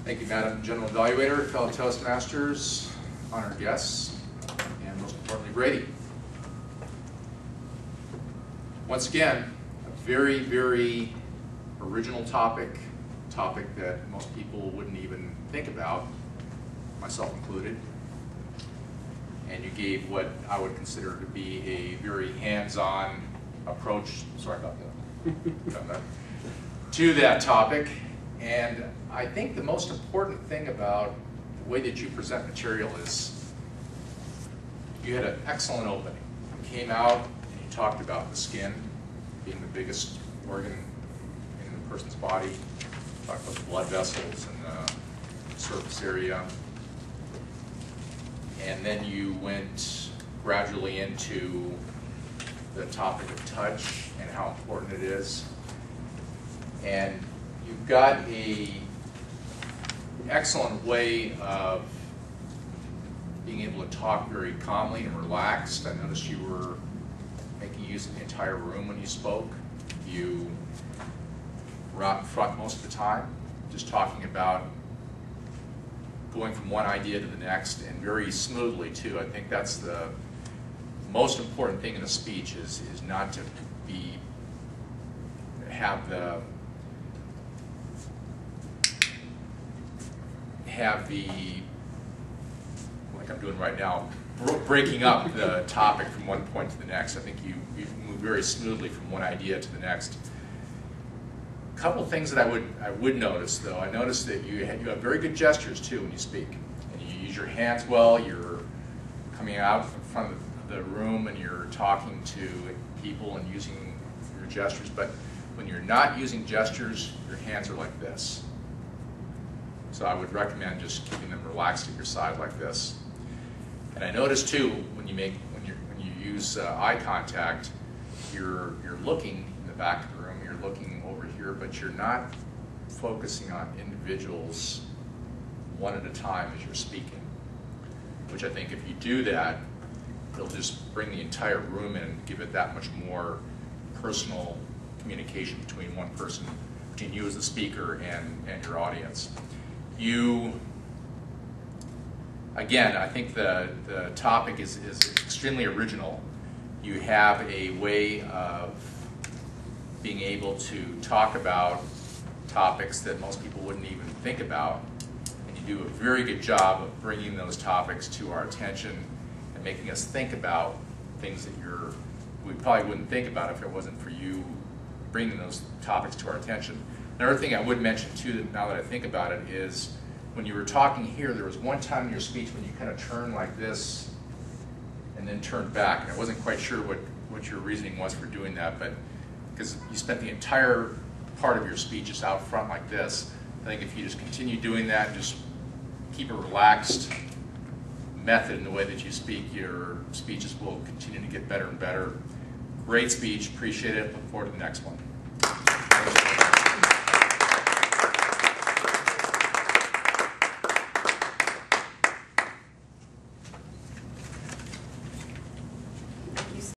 Thank you, Madam General Evaluator, fellow Toastmasters, honored guests, and most importantly, Brady. Once again, a very, very original topic that most people wouldn't even think about, myself included. And you gave what I would consider to be a very hands-on approach, sorry about that, to that topic. And I think the most important thing about the way that you present material is you had an excellent opening. You came out and you talked about the skin being the biggest organ in the person's body. You talked about the blood vessels and the surface area. And then you went gradually into the topic of touch and how important it is. And you've got an excellent way of being able to talk very calmly and relaxed. I noticed you were making use of the entire room when you spoke. You were out in front most of the time, just talking about going from one idea to the next, and very smoothly too. I think that's the most important thing in a speech is not to have the like I'm doing right now, breaking up the topic from one point to the next. I think you move very smoothly from one idea to the next. A couple of things that I would notice though. I noticed that you have very good gestures too when you speak, and you use your hands well. You're coming out in front of the room and you're talking to people and using your gestures. But when you're not using gestures, your hands are like this. So I would recommend just keeping them relaxed at your side like this. And I noticed too, when you use eye contact, you're looking in the back of the room, you're looking over here, but you're not focusing on individuals one at a time as you're speaking. Which I think if you do that, it'll just bring the entire room in and give it that much more personal communication between one person, between you as the speaker and your audience. Again, I think the topic is extremely original. You have a way of being able to talk about topics that most people wouldn't even think about, and you do a very good job of bringing those topics to our attention and making us think about things that we probably wouldn't think about if it wasn't for you bringing those topics to our attention. Another thing I would mention too, now that I think about it, is when you were talking here, there was one time in your speech when you kind of turned like this and then turned back. And I wasn't quite sure what your reasoning was for doing that, but because you spent the entire part of your speech just out front like this. I think if you just continue doing that and just keep a relaxed method in the way that you speak, your speeches will continue to get better and better. Great speech, appreciate it, look forward to the next one.